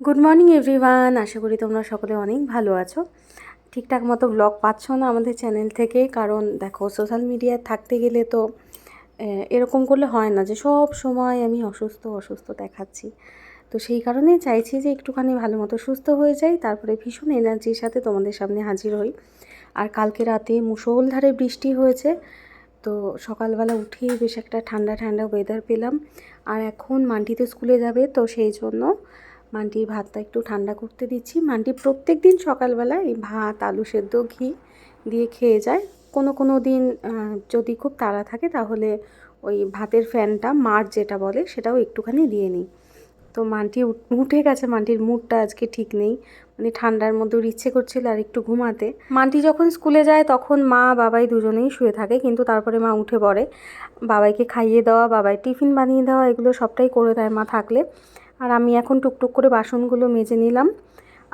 Good morning everyone, আশা করি তোমরা সকলে অনেক ভালো আছো। ঠিকঠাক মতো ব্লগ পাচ্ছ না আমাদের চ্যানেল থেকে, কারণ দেখো সোশ্যাল মিডিয়ায় থাকতে গেলে তো এরকম করলে হয় না যে সব সময় আমি অসুস্থ অসুস্থ দেখাচ্ছি। তো সেই কারণেই চাইছি যে একটুখানি ভালো মতো সুস্থ হয়ে যাই, তারপরে ভীষণ এনার্জির সাথে তোমাদের সামনে হাজির হই। আর কালকে রাতে মুষলধারে বৃষ্টি হয়েছে, তো সকালবেলা উঠেই বেশ একটা ঠান্ডা ঠান্ডা ওয়েদার পেলাম। আর এখন মান্টি তো স্কুলে যাবে, তো সেই জন্য মান্টির ভাতটা একটু ঠান্ডা করতে দিচ্ছি। মান্টি প্রত্যেক দিন সকালবেলা এই ভাত আলু সেদ্ধ ঘি দিয়ে খেয়ে যায়। কোনো দিন যদি খুব তাড়া থাকে তাহলে ওই ভাতের ফ্যানটা মার যেটা বলে সেটাও একটুখানি দিয়ে নিই। তো মান্টি উঠে গেছে, মান্টির মুডটা আজকে ঠিক নেই, মানে ঠান্ডার মধ্যে ওর ইচ্ছে করছিল আর একটু ঘুমাতে। মান্টি যখন স্কুলে যায় তখন মা বাবাই দুজনেই শুয়ে থাকে, কিন্তু তারপরে মা উঠে পড়ে। বাবাইকে খাইয়ে দেওয়া, বাবাই টিফিন বানিয়ে দেওয়া, এগুলো সবটাই করে দেয় মা থাকলে। আর আমি এখন টুকটুক করে বাসনগুলো মেজে নিলাম।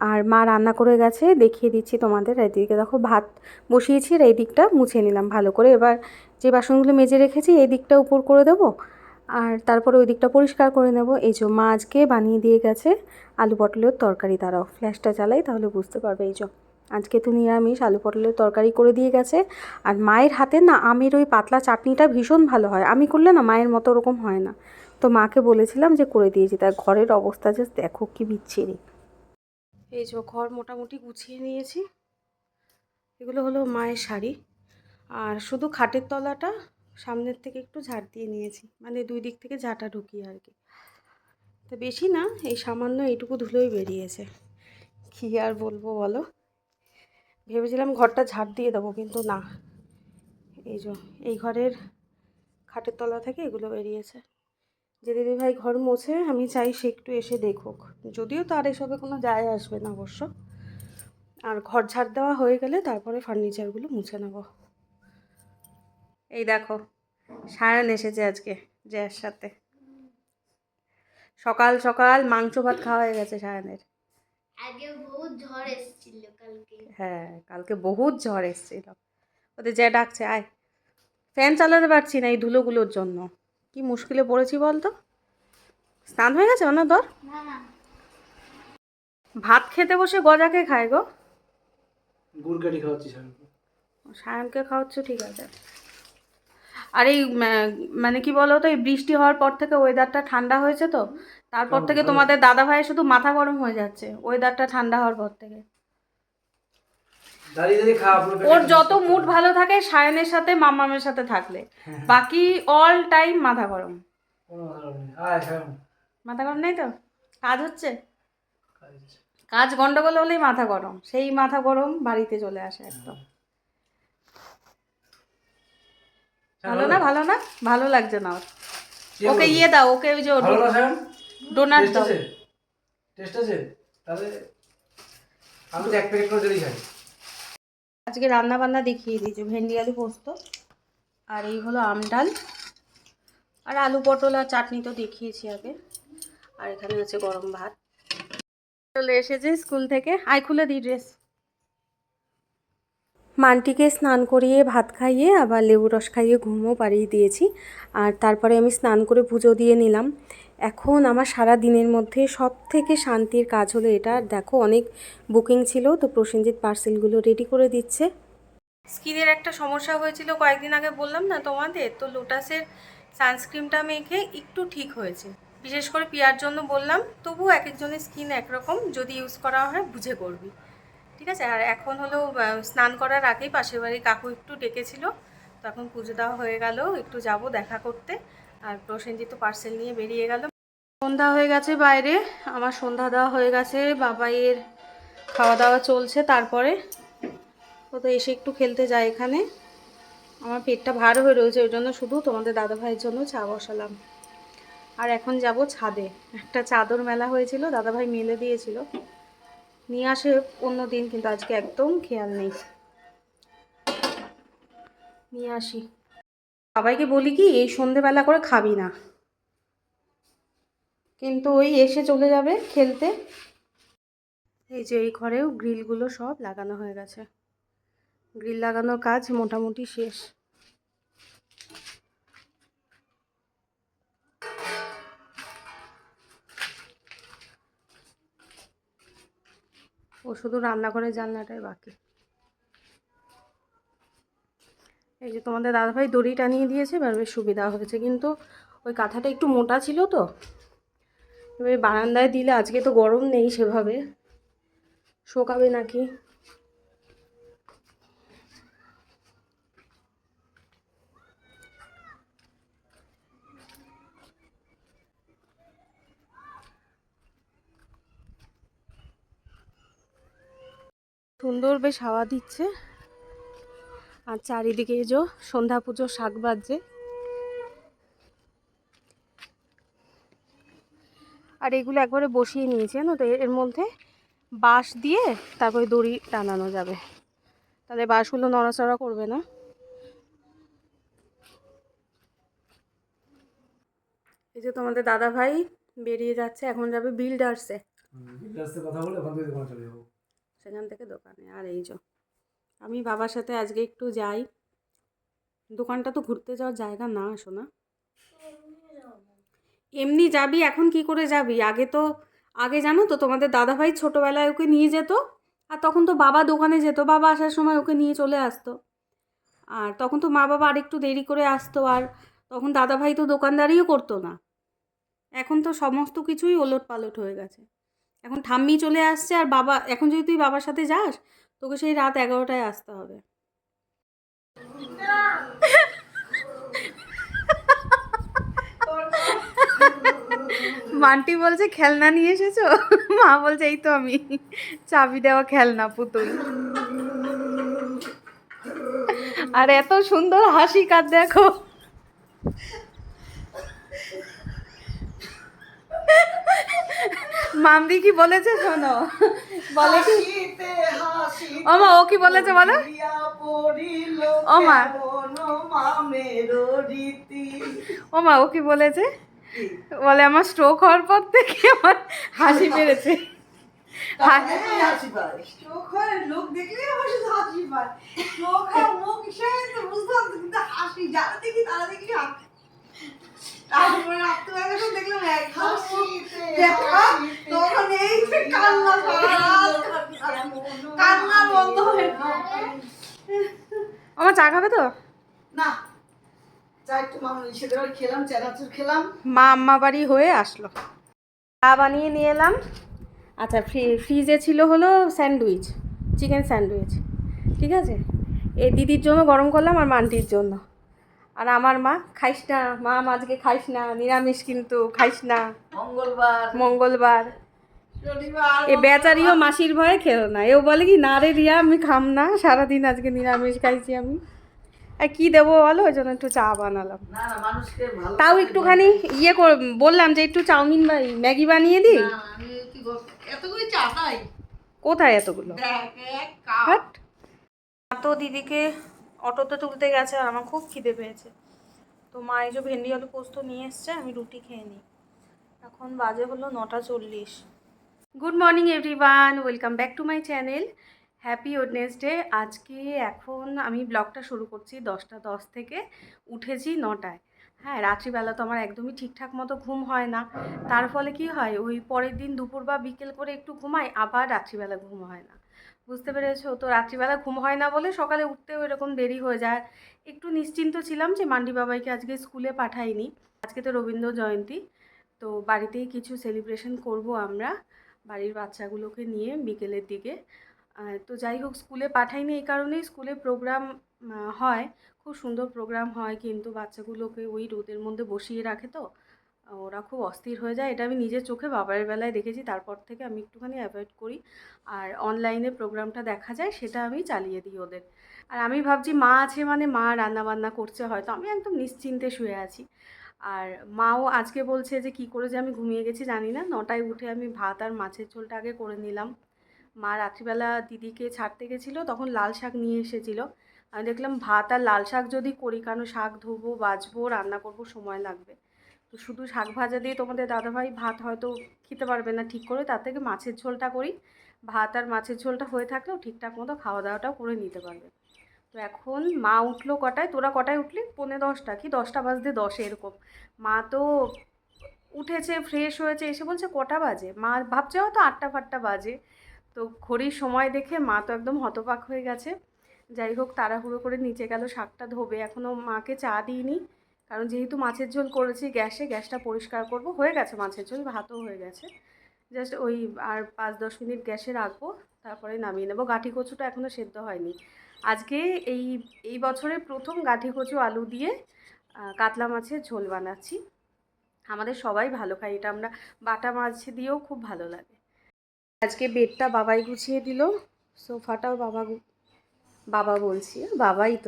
আর মা রান্না করে গেছে, দেখিয়ে দিচ্ছি তোমাদের। এদিকে দেখো ভাত বসিয়েছি, আর এই দিকটা মুছে নিলাম ভালো করে। এবার যে বাসনগুলো মেজে রেখেছি এই দিকটা উপর করে দেবো, আর তারপরে ওই দিকটা পরিষ্কার করে নেব। এই যে মা আজকে বানিয়ে দিয়ে গেছে আলু পটলের তরকারি। দাঁড়াও ফ্ল্যাশটা চালাই তাহলে বুঝতে পারবে। এই যে আজকে তো নিরামিষ আলু পটলের তরকারি করে দিয়ে গেছে। আর মায়ের হাতে না আমের ওই পাতলা চাটনিটা ভীষণ ভালো হয়, আমি করলে না মায়ের মতো ওরকম হয় না। তো মাকে বলেছিলাম যে করে দিয়েছি, তার ঘরের অবস্থা জাস্ট দেখো কি বিচ্ছিরি। এই যে ঘর মোটামুটি গুছিয়ে নিয়েছি। এগুলো হলো মায়ের শাড়ি, আর শুধু খাটের তলাটা সামনের থেকে একটু ঝাড় দিয়ে নিয়েছি, মানে দুই দিক থেকে ঝাঁটা ঢুকিয়ে আর কি। তো বেশি না, এই সামান্য এইটুকু ধুলোই বেরিয়েছে, কী আর বলবো বলো। ভেবেছিলাম ঘরটা ঝাড় দিয়ে দেবো, কিন্তু না, এই যে এই ঘরের খাটের তলা থেকে এগুলো বেরিয়েছে। যে দিদিভাই ঘর মোছে আমি চাই সে একটু এসে দেখুক, যদিও তার এসবে কোনো যায় আসবে না অবশ্য। আর ঘর ঝাড় দেওয়া হয়ে গেলে তারপরে ফার্নিচারগুলো মুছে নেব। এই দেখো সায়ন এসেছে আজকে জয়ের সাথে। সকাল সকাল মাংস ভাত খাওয়া হয়ে গেছে সায়নের। আগে বহুত ঝড় এসেছিল কালকে। হ্যাঁ কালকে বহুত ঝড় এসেছিল। ওদের যে ডাকছে আয়। ফ্যান চালাতে পারছি না এই ধুলোগুলোর জন্য, কি মুশকিলে পড়েছি বলতো। স্নান হয়ে গেছে না তোর? না না, ভাত খেতে বসে গজাকে খায় গো। গুড় কাঠি খাওয়াচ্ছি সায়নকে। সায়নকে খাওয়াচ্ছ ঠিক আছে। আর এই মানে কি বলো তো, এই বৃষ্টি হওয়ার পর থেকে ওয়েদারটা ঠান্ডা হয়েছে, তো তারপর কেমন থেকে ভালো? তোমাদের দাদা ভাইয়ের শুধু মাথা গরম হয়ে যাচ্ছে ওয়েদারটা ঠান্ডা হওয়ার পর থেকে। দাঁড়িয়ে দাঁড়িয়ে খাওয়া পুরো পেটে ওর টিস যত করতে মুড হবে। ভালো থাকে সায়নের সাথে মাম্মামের সাথে থাকলে, হ্যাঁ, বাকি অল টাইম মাথা গরম। কোনো ভালো নেই। আয় সায়ন। মাথা গরম নেই তো কাজ হচ্ছে, কাজ হচ্ছে। কাজ গন্ডগোল হলেই মাথা গরম, সেই মাথা গরম বাড়িতে চলে আসে একদম। ভালো না ভালো না, ভালো লাগছে না ওর। কে ওকে বলেছে? ইয়ে দাও, ওকে ওই যে ভালো না সায়ন? ডোনাট টেস্ট দাও। আছে? টেস্ট আছে? তাহলে আমি তো এক প্যাকেট করে ডেলি খাই। আজকে রান্না বান্না দেখিয়ে দিয়েছি, ভেন্ডি আলু পোস্ত, আর এই হলো আম ডাল, আর আলু পটল আর চাটনি তো দেখিয়েছি আগে। আর এখানে আছে গরম ভাত। চলে এসেছে স্কুল থেকে, আয় খুলে দিই ড্রেস। মানটিকে স্নান করিয়ে ভাত খাইয়ে আবার লেবু রস খাইয়ে ঘুমও পাড়িয়ে দিয়েছি। আর তারপরে আমি স্নান করে পুজো দিয়ে নিলাম। এখন আমার সারা দিনের মধ্যে সব থেকে শান্তির কাজ হলো এটা। দেখো অনেক বুকিং ছিল, তো প্রসেনজিৎ পার্সেলগুলো রেডি করে দিচ্ছে। স্কিনের একটা সমস্যা হয়েছিল কয়েকদিন আগে বললাম না তোমাদের, তো লোটাসের সানস্ক্রিনটা মেখে একটু ঠিক হয়েছে। বিশেষ করে পিয়ার জন্য বললাম, তবু এক একজনের স্কিন একরকম, যদি ইউজ করা হয় বুঝে করবি, ঠিক আছে। আর এখন হলো স্নান করার আগেই পাশের বাড়ির কাকু একটু ডেকেছিল, তো এখন পুজো দেওয়া হয়ে গেল, একটু যাব দেখা করতে। আর প্রসেনজিৎ তো পার্সেল নিয়ে বেরিয়ে গেল। সন্ধ্যা হয়ে গেছে বাইরে, আমার সন্ধ্যা দেওয়া হয়ে গেছে, বাবাইয়ের খাওয়া দাওয়া চলছে। তারপরে ও তো এসে একটু খেলতে যায় এখানে। আমার পেটটা ভার হয়ে রয়েছে, ওই জন্য শুধু তোমাদের দাদা ভাইয়ের জন্য চা বসালাম। আর এখন যাব ছাদে, একটা চাদর মেলা হয়েছিল, দাদা ভাই মেলে দিয়েছিল, নিয়ে আসে অন্য দিন, কিন্তু আজকে একদম খেয়াল নেই, নিয়ে আসি। সবাইকে বলি কি এই সন্ধেবেলা করে খাবি না, কিন্তু ওই এসে চলে যাবে খেলতে। এই যে এই ঘরেও গ্রিলগুলো সব লাগানো হয়ে গেছে, গ্রিল লাগানোর কাজ মোটামুটি শেষ। ও শুধু রান্নাঘরের জানলাটাই বাকি। এই যে তোমাদের দাদাভাই দড়ি টানিয়ে দিয়েছে, এবার বেশ সুবিধা হয়েছে, কিন্তু ওই কাঁথাটা একটু মোটা ছিল তো, এবার বারান্দায় দিলে আজকে তো গরম নেই সেভাবে, শোকাবে নাকি। সুন্দর বেশ হাওয়া দিচ্ছে, আর চারিদিকে এই যে সন্ধ্যা পুজোর শাক বাজছে। আর এগুলো একবারে বসিয়ে নিয়েছি জানো তো, এর মধ্যে বাঁশ দিয়ে তারপরে দড়ি টানানো যাবে, তাহলে বাঁশগুলো নড়াচড়া করবে না। এই যে তোমাদের দাদা ভাই বেরিয়ে যাচ্ছে, এখন যাবে বিল্ডার্সে, কথা বলে ওখান থেকে দোকানে চলে যাবো, সেখান থেকে দোকানে। আর এই যে আমি বাবার সাথে আজকে একটু যাই, দোকানটা তো ঘুরতে যাওয়ার জায়গা না শোনা। এমনি যাবি, এখন কি করে যাবি? আগে জানো তো তোমাদের দাদাভাই ছোটোবেলায় ওকে নিয়ে যেত, আর তখন তো বাবা দোকানে যেত, বাবা আসার সময় ওকে নিয়ে চলে আসতো, আর তখন তো মা বাবা আরেকটু দেরি করে আসতো, আর তখন দাদাভাই তো দোকানদারিও করতো না। এখন তো সমস্ত কিছুই ওলট পালট হয়ে গেছে, এখন ঠাম্মি চলে আসছে, আর বাবা, এখন যদি তুই বাবার সাথে যাস তোকে সেই রাত 11টায় আসতে হবে। মান্টি বলছে খেলনা নিয়ে এসেছো, মা বলছে এই তো আমি চাবি দেওয়া খেলনা পুতুল। আর এত সুন্দর হাসি কাঁদ দেখো। মামদি কি বলেছে শোনো, বলে কি, ও মা ও কি বলেছে বলো, ও মা, ও মা ও কি বলেছে, বলে আমার স্ট্রোক হওয়ার পর থেকে আমার হাসি পেরেছে। আমার চা খাবে তো না, চা একটু খেলাম, চানাচুর খেলাম। মা আম্মা বাড়ি হয়ে আসলো, চা বানিয়ে নিয়ে এলাম। আচ্ছা, ফ্রিজে ছিল হলো স্যান্ডউইচ, চিকেন স্যান্ডউইচ, ঠিক আছে, এই দিদির জন্য গরম করলাম আর মান্টির জন্য। আর আমার মা, খাইস না মা, আজকে খাইস না, নিরামিষ কিন্তু খাইস না, মঙ্গলবার। এ বেচারিও মাসির ভয়ে খেলো না, এও বলে কি না রে রিয়া আমি খাম না, সারাদিন আজকে নিরামিষ খাইছি আমি, আর কি দেবো বলো, ওই জন্য একটু চা বানালাম। তাও একটুখানি বললাম যে একটু চাউমিন বা ম্যাগি বানিয়ে দিই। কোথায় এতগুলো, তো দিদিকে অটোতে তুলতে গেছে, আর আমার খুব খিদে পেয়েছে, তো মা এই যে ভেন্ডি আলু পোস্ত নিয়ে এসছে, আমি রুটি খেয়ে নিই। এখন বাজে হলো 9:40। Good morning everyone, welcome back to my channel, happy Wednesday. আজকে এখন আমি ব্লগটা শুরু করছি 10:10 থেকে, উঠেছি 9টায়। হ্যাঁ, রাত্রিবেলা তো আমার একদমই ঠিকঠাক মতো ঘুম হয় না, তার ফলে কি হয়, ওই পরের দিন দুপুর বা বিকেল করে একটু ঘুমাই, আবার রাত্রিবেলা ঘুম হয় না, বুঝতে পেরেছো? তো রাত্রিবেলা ঘুম হয় না বলে সকালে উঠতেও এরকম দেরি হয়ে যায়। একটু নিশ্চিন্ত ছিলাম যে মান্ডি বাবাইকে আজকে স্কুলে পাঠাইনি, আজকে তো রবীন্দ্র জয়ন্তী, তো বাড়িতেই কিছু সেলিব্রেশন করব আমরা বাড়ির বাচ্চাগুলোকে নিয়ে বিকেলের দিকে। তো যাই হোক, স্কুলে পাঠাইনি এই কারণেই, স্কুলে প্রোগ্রাম হয়, খুব সুন্দর প্রোগ্রাম হয়, কিন্তু বাচ্চাগুলোকে ওই রোদের মধ্যে বসিয়ে রাখে, তো ওরা খুব অস্থির হয়ে যায়, এটা আমি নিজের চোখে বাবার বেলায় দেখেছি, তারপর থেকে আমি একটুখানি অ্যাভয়েড করি, আর অনলাইনে প্রোগ্রামটা দেখা যায় সেটা আমি চালিয়ে দিই ওদের। আর আমি ভাবছি মা আছে মানে মা রান্নাবান্না করছে, হয়তো আমি একদম নিশ্চিন্তে শুয়ে আছি। আর মাও আজকে বলছে যে কি করে যে আমি ঘুমিয়ে গেছি জানি না, 9টায় উঠে আমি ভাত আর মাছের ঝোলটা আগে করে নিলাম। মা রাত্রিবেলা দিদিকে ছাড়তে গেছিলো, তখন লাল শাক নিয়ে এসেছিলো, আমি দেখলাম ভাত আর লাল শাক যদি করি, কারণ শাক ধোবো, বাছবো, রান্না করবো, সময় লাগবে, তো শুধু শাক ভাজা দিয়ে তোমাদের দাদাভাই ভাত হয়তো খেতে পারবে না ঠিক করে, তার থেকে মাছের ঝোলটা করি, ভাত আর মাছের ঝোলটা হয়ে থাকলেও ঠিকঠাক মতো খাওয়া দাওয়াটাও করে নিতে পারবে। তো এখন মা উঠলো কটায়, তোরা কটায় উঠলি? 9:45 কি 10টা বাজতে 10 এরকম। মা তো উঠেছে, ফ্রেশ হয়েছে, এসে বলছে কটা বাজে, মা ভাবছে হয়তো 8টা ফাটটা বাজে, তো ঘড়ির সময় দেখে মা তো একদম হতবাক হয়ে গেছে। যাই হোক, তাড়াহুড়ো করে নিচে গেল শাকটা ধোবে। এখনও মাকে চা দিইনি, কারণ যেহেতু মাছের ঝোল করেছি গ্যাসটা পরিষ্কার করব। হয়ে গেছে মাছের ঝোল, ভাতও হয়ে গেছে। জাস্ট ওই আর 5-10 মিনিট গ্যাসে রাখবো, তারপরে নামিয়ে নেবো। গাঁঠি কচুটা এখনও সেদ্ধ হয়নি। আজকে এই বছরের প্রথম গাঁঠি কচু আলু দিয়ে কাতলা মাছের ঝোল বানাচ্ছি। আমাদের সবাই ভালো খায় এটা, আমরা বাটা মাছ দিয়েও খুব ভালো লাগে। আজকে বেডটা বাবাই গুছিয়ে দিল, সোফাটাও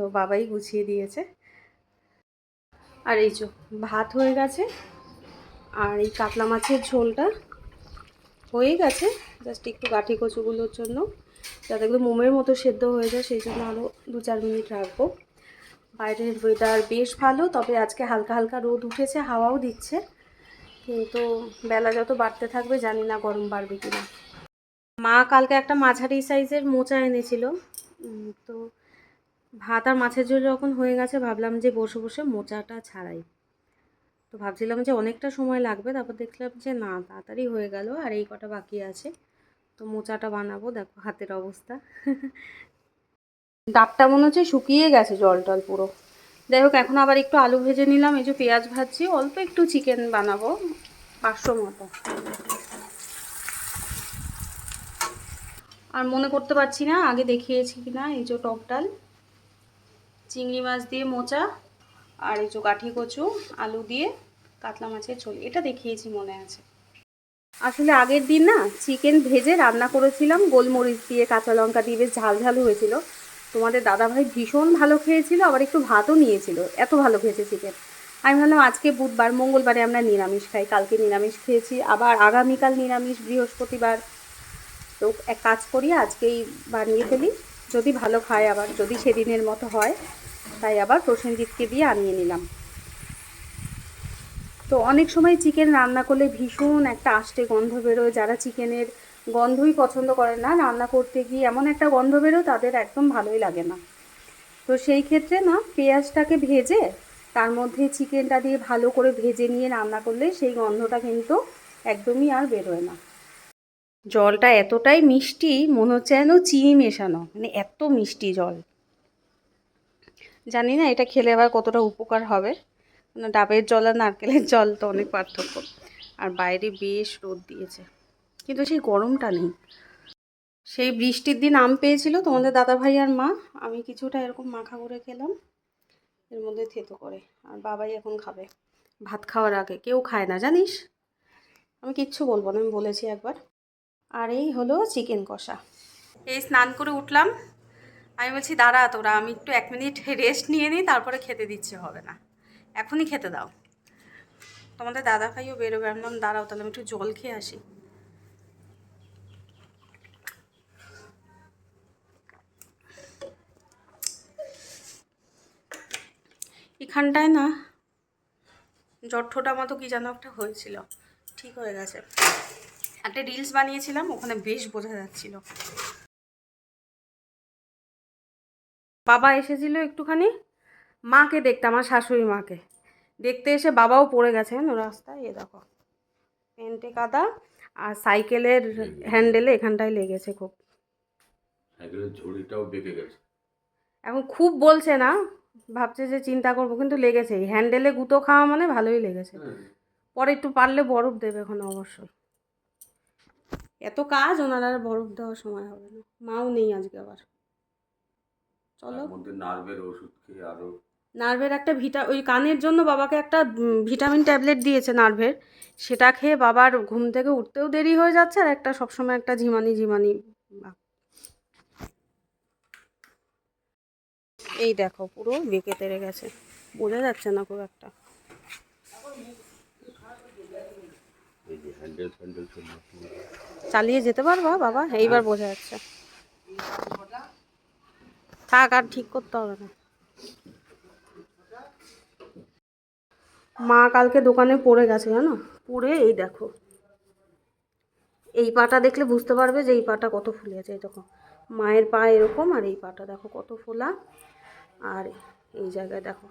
বাবাই গুছিয়ে দিয়েছে। আর এই যে ভাত হয়ে গেছে, আর এই কাতলা মাছের ঝোলটা হয়ে গেছে। জাস্ট একটু গাঁঠি কচুগুলোর জন্য যাতে একদম মোমের মতো সেদ্ধ হয়ে যায়, সেই জন্য আরও 2-4 মিনিট রাখবো। বাইরের ওয়েদার বেশ ভালো, তবে আজকে হালকা হালকা রোদ উঠেছে, হাওয়াও দিচ্ছে, কিন্তু বেলা যত বাড়তে থাকবে জানি না গরম বাড়বে কিনা। মা কালকে একটা মাঝারি সাইজের মোচা এনেছিল, তো ভাত আর মাছের ঝোল যখন হয়ে গেছে ভাবলাম যে বসে বসে মোচাটা ছাড়াই। তো ভাবছিলাম যে অনেকটা সময় লাগবে, তারপর দেখলাম যে না, তাড়াতাড়ি হয়ে গেল। আর এই কটা বাকি আছে, তো মোচাটা বানাবো। দেখো হাতের অবস্থা, ডাবটা মনে হচ্ছে শুকিয়ে গেছে, জল টল পুরো। যাই হোক, এখন আবার একটু আলু ভেজে নিলাম, এই যে পেঁয়াজ ভাজছি, অল্প একটু চিকেন বানাবো 500 মতো। আর মনে করতে পারছি না আগে দেখিয়েছি কিনা। এই যে টক ডাল, চিংড়ি মাছ দিয়ে মোচা, আর এই যে গাঁঠি কচু আলু দিয়ে কাতলা মাছের ঝোল, এটা দেখিয়েছি মনে আছে। আসলে আগের দিন না চিকেন ভেজে রান্না করেছিলাম, গোলমরিচ দিয়ে কাঁচা লঙ্কা দিয়ে, বেশ ঝাল ঝাল হয়েছিল। তোমাদের দাদাভাই ভীষণ ভালো খেয়েছিল, আবার একটু ভাতও নিয়েছিল, এত ভালো খেয়েছে চিকেন। আমি ভাবলাম আজকে বুধবার, মঙ্গলবারে আমরা নিরামিষ খাই, কালকে নিরামিষ খেয়েছি, আবার আগামীকাল নিরামিষ, বৃহস্পতিবার। তো এক কাজ করি, আজকেই বানিয়ে ফেলি, যদি ভালো খায়, আবার যদি সেদিনের মতো হয়। তাই আবার প্রসেনজিৎকে দিয়ে আনিয়ে নিলাম। তো অনেক সময় চিকেন রান্না করলে ভীষণ একটা আষ্টে গন্ধ বেরোয়, যারা চিকেনের গন্ধই পছন্দ করে না, রান্না করতে গিয়ে এমন একটা গন্ধ বেরোয় তাদের একদম ভালোই লাগে না। তো সেই ক্ষেত্রে না, পেঁয়াজটাকে ভেজে তার মধ্যে চিকেনটা দিয়ে ভালো করে ভেজে নিয়ে রান্না করলে সেই গন্ধটা কিন্তু একদমই আর বেরোয় না। জলটা এতটাই মিষ্টি, মনে হচ্ছে যেন চিনি মেশানো, মানে এত মিষ্টি জল। জানি না এটা খেলে আবার কতটা উপকার হবে, মানে ডাবের জল আর নারকেলের জল তো অনেক পার্থক্য। আর বাইরে বেশ রোদ দিয়েছে, কিন্তু সেই গরমটা নেই। সেই বৃষ্টির দিন আম পেয়েছিল তোমাদের দাদাভাই আর মা, আমি কিছুটা এরকম মাখা করে খেলাম, এর মধ্যে থেতো করে। আর বাবাই এখন খাবে ভাত খাওয়ার আগে। কেউ খায় না জানিস, আমি কিচ্ছু বলবো না, আমি বলেছি একবার। আর এই হলো চিকেন কষা। এই স্নান করে উঠলাম, আমি বলছি দাঁড়া তোরা, আমি একটু 1 মিনিট রেস্ট নিয়ে নিই, তারপরে খেতে দিচ্ছে, হবে না, এখনই খেতে দাও। তোমাদের দাদা ভাইও বেরোবে, আমি বললাম দাঁড়াও তাহলে আমি একটু জল খেয়ে আসি। এখানটায় না জট্ঠোটা মতো কি যেন একটা হয়েছিল, ঠিক হয়ে গেছে। একটা রিলস বানিয়েছিলাম, ওখানে বেশ বোঝা যাচ্ছিল। বাবা এসেছিল একটুখানি মাকে দেখতে, আমার শাশুড়ি মাকে দেখতে এসে বাবাও পড়ে গেছে জানো রাস্তায়, এ দেখো পেন্টে কাদা, আর সাইকেলের হ্যান্ডেলে এখানটায় লেগেছে খুব। সাইকেলের ঝুড়িটাও বেঁকে গেছে। এখন খুব বলছে না, ভাবছে যে চিন্তা করবো, কিন্তু লেগেছে। হ্যান্ডেলে গুঁতো খাওয়া মানে ভালোই লেগেছে। পরে একটু পারলে বরফ দেবে এখন অবশ্যই, এত কাজ ওনার আর বরফ দেওয়ার সময় হবে না। মাও নেই আজকে আবার। চলো, তার মধ্যে নার্ভের ওষুধ খেয়ে আরো নার্ভের একটা ওই কানের জন্য বাবাকে একটা ভিটামিন ট্যাবলেট দিয়েছে নার্ভের, সেটা খেয়ে বাবার ঘুম থেকে উঠতেও দেরি হয়ে যাচ্ছে, আর একটা সবসময় একটা ঝিমানি ঝিমানি ভাব। এই দেখো পুরো বেঁকে তেড়ে গেছে, বোঝা যাচ্ছে না খুব একটা। এই যে হ্যান্ডেল চালিয়ে যেতে পারবা বাবা? এইবার বোঝা যাচ্ছে। থাক, আর ঠিক করতে হবে না। মা কালকে দোকানে পড়ে গেছে জানো, পড়ে এই দেখো, এই পাটা দেখলে বুঝতে পারবে যে এই পাটা কত ফুলেছে। এই দেখো মায়ের পা এরকম, আর এই পাটা দেখো কত ফোলা, আর এই জায়গায় দেখো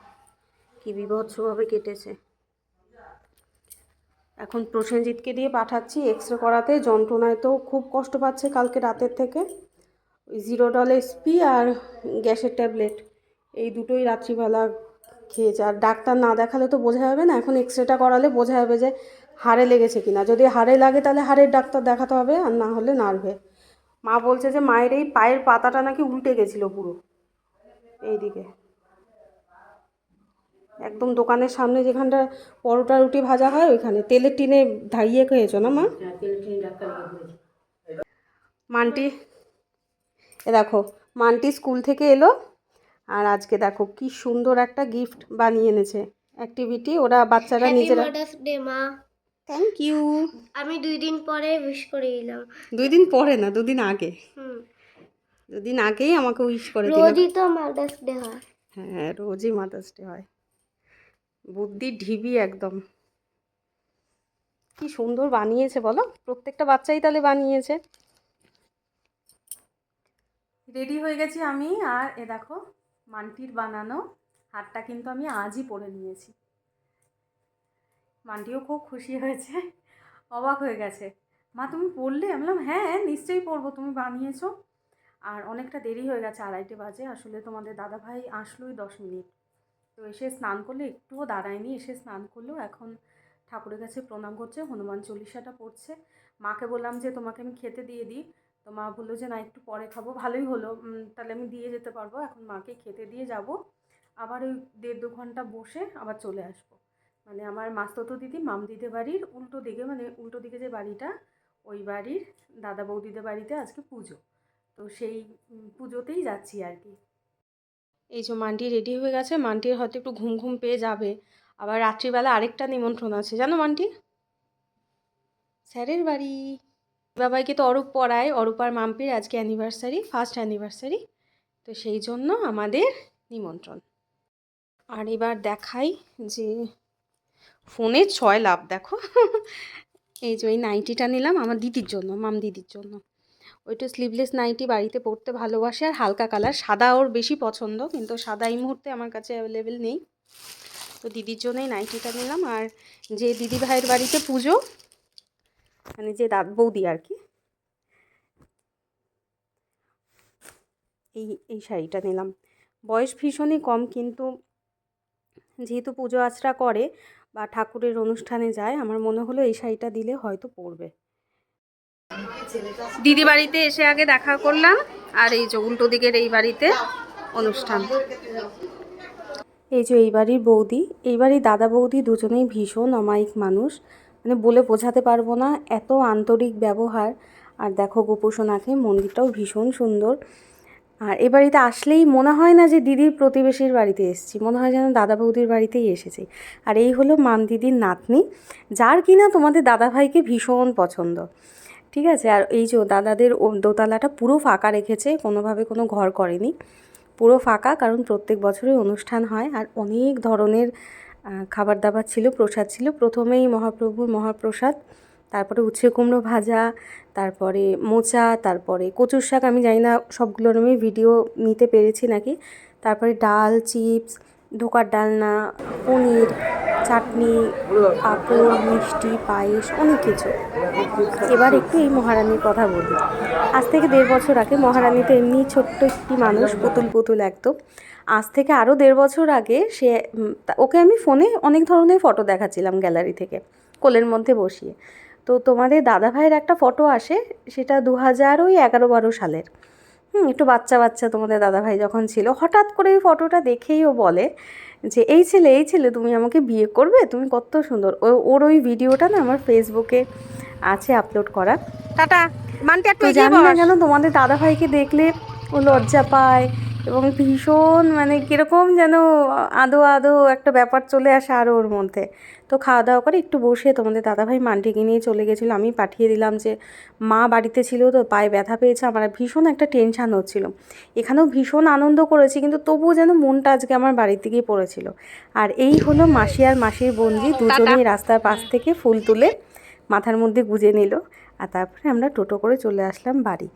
কি বিভৎসভাবে কেটেছে। এখন প্রসেনজিৎকে দিয়ে পাঠাচ্ছি এক্স রে করাতে। যন্ত্রণায় তো খুব কষ্ট পাচ্ছে কালকে রাতের থেকে। ওই জিরোডল এসপি আর গ্যাসের ট্যাবলেট এই দুটোই রাত্রিবেলা খেয়েছে। আর ডাক্তার না দেখালে তো বোঝা যাবে না, এখন এক্স রেটা করালে বোঝা যাবে যে হাড়ে লেগেছে কিনা। যদি হাড়ে লাগে তাহলে হাড়ের ডাক্তার দেখাতে হবে, আর না হলে নার্ভে। মা বলছে যে মায়ের এই পায়ের পাতাটা নাকি উল্টে গেছিলো পুরো এইদিকে, একদম দোকানের সামনে যেখানটা পরোটা রুটি ভাজা হয় ওইখানে তেলের টিনে ধাইয়ে খেয়েছো না মা? মান্টি এ দেখো, মান্টি স্কুল থেকে এলো আর আজকে দেখো কি সুন্দর একটা গিফট বানিয়ে এনেছে, অ্যাক্টিভিটি ওরা বাচ্চারা হ্যাপি নিজেরা। মাদার্স ডে মা। Thank you. আমি 2 দিন পরে উইশ করে দিলাম। 2 দিন পরে না, 2 দিন আগে। হুম, 2 দিন আগেই আমাকে উইশ করে দিল। রোজই তো মাদার্স ডে হয়। হ্যাঁ, রোজই মাদার্স ডে হয়। বুদ্ধি ঢিবি একদম। কি সুন্দর বানিয়েছে বলো, প্রত্যেকটা বাচ্চাই তাহলে বানিয়েছে। রেডি হয়ে গেছি আমি, আর এ দেখো মান্টির বানানো হারটা কিন্তু আমি আজই পরে নিয়েছি। মান্টিও খুব খুশি হয়েছে, অবাক হয়ে গেছে। মা তুমি পরলে? আমি বললাম হ্যাঁ নিশ্চয়ই পরবো, তুমি বানিয়েছো। আর অনেকটা দেরি হয়ে গেছে, 2:30 বাজে। আসলে তোমাদের দাদাভাই আসলোই 10 মিনিট, তো এসে স্নান করলে, একটুও দাঁড়ায়নি, এসে স্নান করলো। এখন ঠাকুরের কাছে প্রণাম করছে, হনুমান চল্লিশাটা পড়ছে। মাকে বললাম যে তোমাকে আমি খেতে দিয়ে দিই, তো মা বললো যে না একটু পরে খাবো। ভালোই হলো, তাহলে আমি দিয়ে যেতে পারবো। এখন মাকে খেতে দিয়ে যাব, আবার ওই 1.5-2 ঘন্টা বসে আবার চলে আসবো। মানে আমার মাস্ততো দিদি মামদিদের বাড়ির উল্টো দিকে, মানে উল্টো দিকে যে বাড়িটা, ওই বাড়ির দাদা বৌদিদের বাড়িতে আজকে পুজো, তো সেই পুজোতেই যাচ্ছি আর কি। এই যে মান্টি রেডি হয়ে গেছে, মান্টির হয়তো একটু ঘুম ঘুম পেয়ে যাবে। আবার রাত্রিবেলা আরেকটা নিমন্ত্রণ আছে জানো মান্টি, স্যারের বাড়ি। বাবাইকে তো অরূপ পড়ায়, অরূপ আর মাম্পির আজকে অ্যানিভার্সারি, ফার্স্ট অ্যানিভার্সারি, তো সেই জন্য আমাদের নিমন্ত্রণ। আর এবার দেখাই যে ফোনে 6 লাভ দেখো। এই যে ওই নাইটিটা নিলাম আমার দিদির জন্য, মাম দিদির জন্য। ওইটা স্লিভলেস নাইটি, বাড়িতে পরতে ভালোবাসে, আর হালকা কালার, সাদা ওর বেশি পছন্দ, কিন্তু সাদা এই মুহূর্তে আমার কাছে অ্যাভেলেবেল নেই, তো দিদির জন্যই নাইটিটা নিলাম। আর যে দিদি ভাইয়ের বাড়িতে পুজো, মানে যে বৌদি আর কি, এই শাড়িটা নিলাম। বয়স ভীষণই কম, কিন্তু যেহেতু পুজো আচরা করে বা ঠাকুরের অনুষ্ঠানে যায়, আমার মনে হলো এই শাড়িটা দিলে হয়তো পরবে। দিদি বাড়িতে এসে আগে দেখা করলাম, আর এই যে উল্টো দিকের এই বাড়িতে অনুষ্ঠান। এই যে এই বাড়ির বৌদি, এই বাড়ির দাদা বৌদি দুজনেই ভীষণ অমায়িক মানুষ, মানে বলে বোঝাতে পারবো না, এত আন্তরিক ব্যবহার। আর দেখো গোপুসোনাকে, মন্দিরটাও ভীষণ সুন্দর। আর এ বাড়িতে আসলেই মনে হয় না যে দিদির প্রতিবেশীর বাড়িতে এসেছি, মনে হয় যেন দাদা বৌদির বাড়িতেই এসেছি। আর এই হলো মাম দিদির নাতনি, যার কিনা তোমাদের দাদাভাইকে ভীষণ পছন্দ, ঠিক আছে। আর এই যে দাদাদের দোতলাটা পুরো ফাঁকা রেখেছে, কোনোভাবে কোনো ঘর করেনি, পুরো ফাঁকা, কারণ প্রত্যেক বছরই অনুষ্ঠান হয়। আর অনেক ধরনের খাবার দাবার ছিল, প্রসাদ ছিল। প্রথমেই মহাপ্রভুর মহাপ্রসাদ, তারপরে উচ্ছে কুমড়ো ভাজা, তারপরে মোচা, তারপরে কচুর শাক, আমি জানি না সবগুলোর আমি ভিডিও নিতে পেরেছি নাকি, তারপরে ডাল, চিপস, ধোকার ডালনা, পনির, চাটনি, পাঁপড়, মিষ্টি, পায়েস, অনেক কিছু। এবার একটু এই মহারানীর কথা বলি। আজ থেকে 1.5 বছর আগে, মহারানী তো এমনি ছোট্ট একটি মানুষ, পুতুল পুতুল একদম। আজ থেকে আরও 1.5 বছর আগে ওকে আমি ফোনে অনেক ধরনের ফটো দেখাচ্ছিলাম গ্যালারি থেকে, কোলের মধ্যে বসিয়ে। তো তোমাদের দাদাভাইয়ের একটা ফটো আসে, সেটা 2011-12 সালের, একটু বাচ্চা বাচ্চা তোমাদের দাদাভাই যখন ছিল। হঠাৎ করে ওই ফটোটা দেখেই ও বলে যে এই ছেলে তুমি আমাকে বিয়ে করবে, তুমি কত সুন্দর। ওর ওই ভিডিওটা না আমার ফেসবুকে আছে আপলোড করা। টাটা মানতে, তো জানি না কেন তোমাদের দাদাভাইকে দেখলে ও লজ্জা পায়, এবং ভীষণ মানে কীরকম যেন আদো আদো একটা ব্যাপার চলে আসে আরও ওর মধ্যে। তো খাওয়া দাওয়া করে একটু বসে তোমাদের দাদাভাই মান্টিকে নিয়ে চলে গেছিলো, আমি পাঠিয়ে দিলাম যে মা বাড়িতে ছিল তো পায়ে ব্যথা পেয়েছে, আমার ভীষণ একটা টেনশান হচ্ছিল। এখানেও ভীষণ আনন্দ করেছি, কিন্তু তবুও যেন মনটা আজকে আমার বাড়ির দিকেই পড়েছিল। আর এই হলো মাসি আর মাসির বোনজি, দুজনেই রাস্তার পাশ থেকে ফুল তুলে মাথার মধ্যে গুজে নিল, আর তারপরে আমরা টোটো করে চলে আসলাম বাড়ি।